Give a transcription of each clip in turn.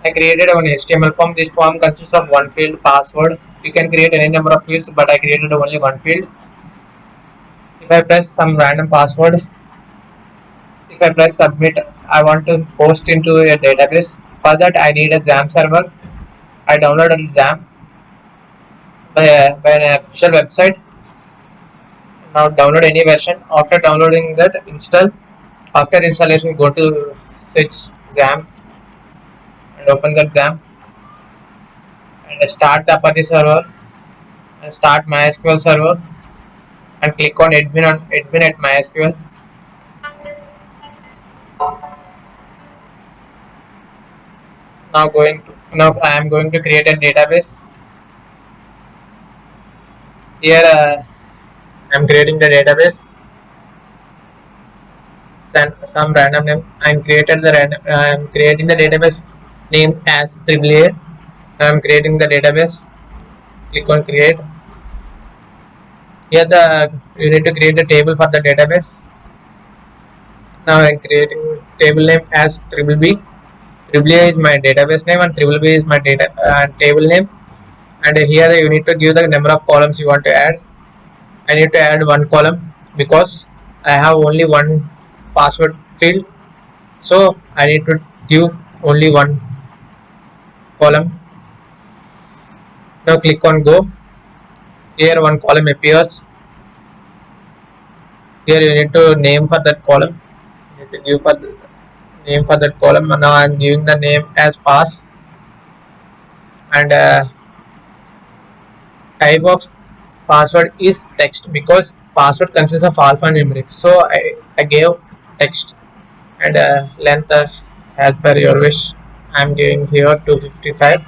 I created one HTML form. This form consists of one field, password. You can create any number of fields, but I created only one field. If I press some random password, if I press submit, I want to post into a database. For that, I need a XAMPP server. I downloaded XAMPP by an official website. Now download any version. After downloading that, install. After installation, go to search XAMPP and open that XAMPP and start the Apache server and start MySQL server and click on admin at MySQL. Now I am going to create a database. Here I am creating the database. Some random name. I am creating the database name as AAA. I am creating the database. Click on create. Here you need to create the table for the database. Now I am creating table name as BBB. BBA is my database name and BBB is my table name. And here you need to give the number of columns you want to add. I need to add one column because I have only one password field, so I need to give only one column. Now click on go. Here one column appears. Here you need to name for that column. You need to give for the name for that column. And now I am giving the name as pass and type of password is text because password consists of alphanumeric. So I gave text and length as per your wish. I am giving here 255.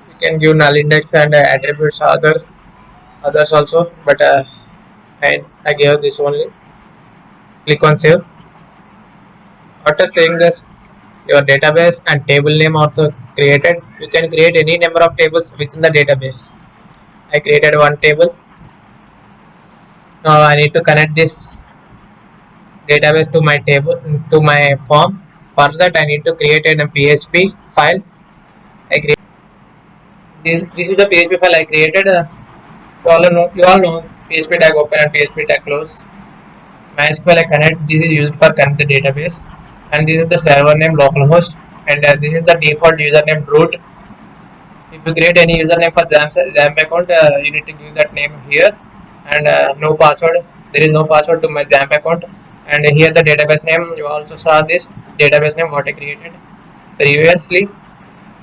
You can give null index and attributes others also, but I gave this only. Click on save. After saving this, your database and table name also created. You can create any number of tables within the database. I created one table. Now I need to connect this database to my table to my form. For that, I need to create a PHP file. I create this is the PHP file I created. You all know PHP tag open and PHP tag close. MySQL I connect. This is used for connect the database, and this is the server name localhost, and this is the default username root. If you create any username for XAMPP account, you need to give that name here, and no password. There is no password to my XAMPP account, and here the database name. You also saw this database name what I created previously.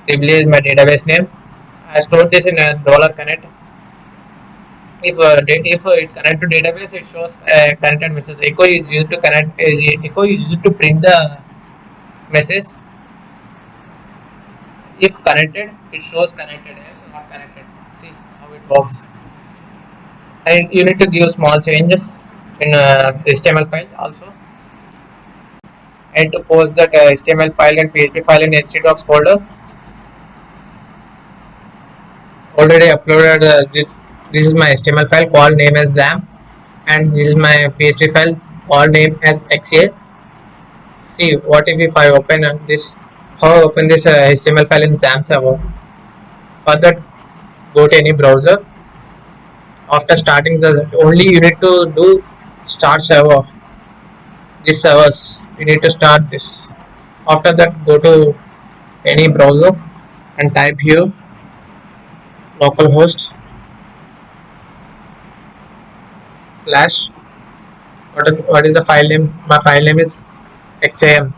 Tribly is my database name. I stored this in a $connect. If it connect to database, it shows connected message. Echo is used to connect. Echo is used to print the message. If connected, it shows connected. If not connected, see how it works. And you need to give small changes in the HTML file also. And to post that HTML file and PHP file in htdocs folder. Already uploaded this is my HTML file called name as XAMPP, and this is my PHP file called name as XA. See what if I open this, how I open this HTML file in XAMPP server. For that, go to any browser. After starting only you need to do start server. This servers you need to start this. After that, go to any browser and type here localhost slash what is the file name. My file name is xam.html.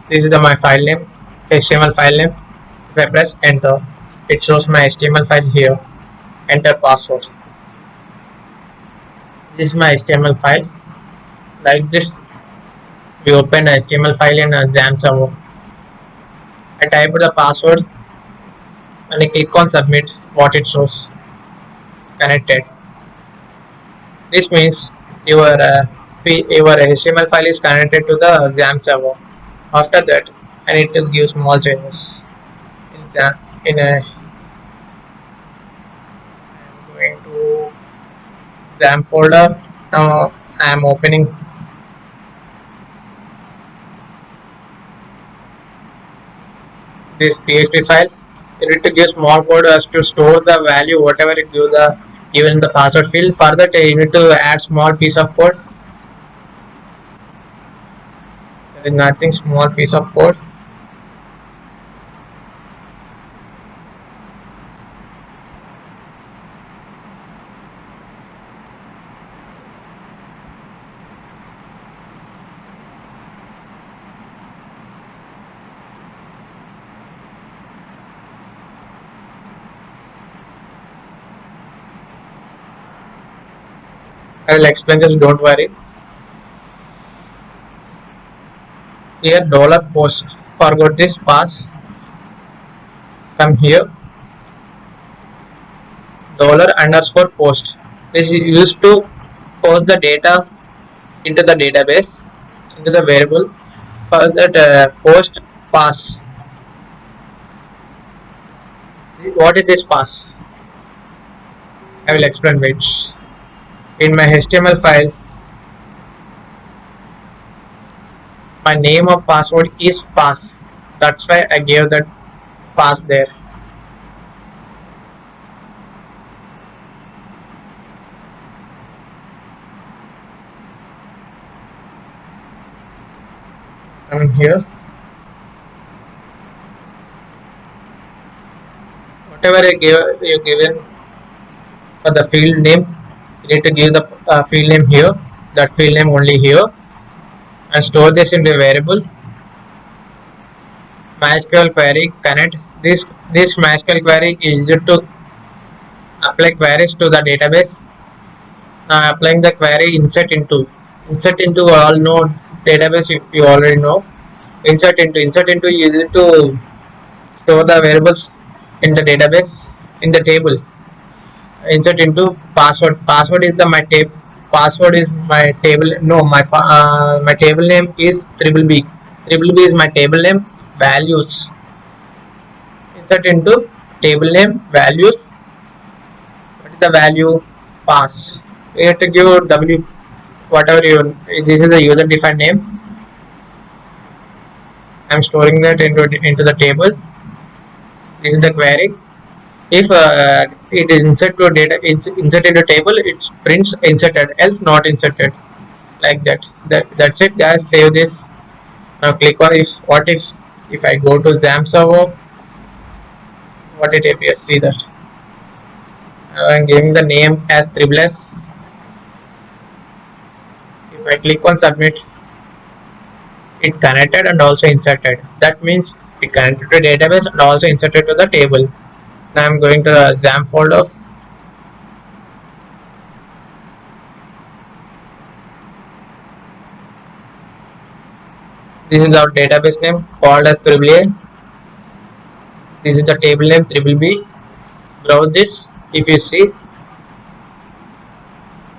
This is my file name, HTML file name. If I press enter, it shows my HTML file here. Enter password. This is my HTML file. Like this, we open a HTML file in a XAMPP server. I type the password and I click on submit. What it shows, connected. This means your HTML file is connected to the XAMPP server. After that, I need to give small changes in I'm going to XAMPP folder. Now I am opening this PHP file. You need to give small code as to store the value whatever you give the given in the password field. For that you need to add small piece of code. There is nothing small piece of code. I will explain this, don't worry. Here $post, forgot this pass, come here $_post. This is used to post the data into the database, into the variable. For that post pass. What is this pass? I will explain which. In my HTML file, my name of password is pass. That's why I gave that pass there. Come here. Whatever you given for the field name, you need to give the field name here. That field name only here, and store this in the variable. MySQL query connect. This MySQL query is used to apply queries to the database. Now applying the query insert into all node database. You already know. Insert into you need to store the variables in the database in the table. Insert into password is the my table. Password is my table. No, my table name is triple b is my table name. Values, insert into table name values. What is the value? Pass. You have to give w whatever you. This is the user defined name. I'm storing that into the table. This is the query. If it is insert to data, it's insert into table, it prints inserted, else not inserted, like that's it guys. Save this. Now click on if I go to XAMPP server, what it appears, see that I'm giving the name as triple-S. If I click on submit, it connected and also inserted. That means it connected to database and also inserted to the table. Now I'm going to the XAMPP folder. This is our database name called as triple-A. This is the table name triple-B. Browse this. If you see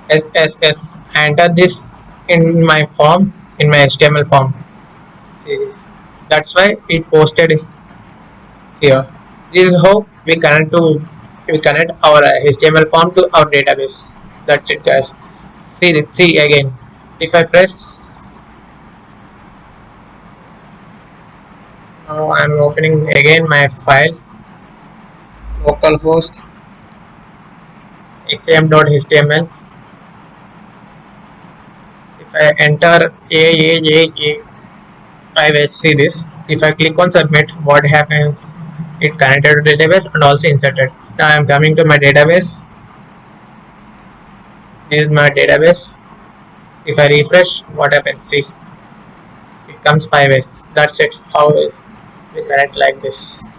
SSS, enter this in my form, in my HTML form. See this. That's why it posted here. This is how we connect our HTML form to our database. That's it guys. See again. If I press, now I'm opening again my file, localhost xam.html. If I enter A5S, see this. If I click on submit, what happens? It connected to database and also inserted. Now I am coming to my database. This is my database. If I refresh, what happens? See, it comes 5S. That's it. How we connect like this.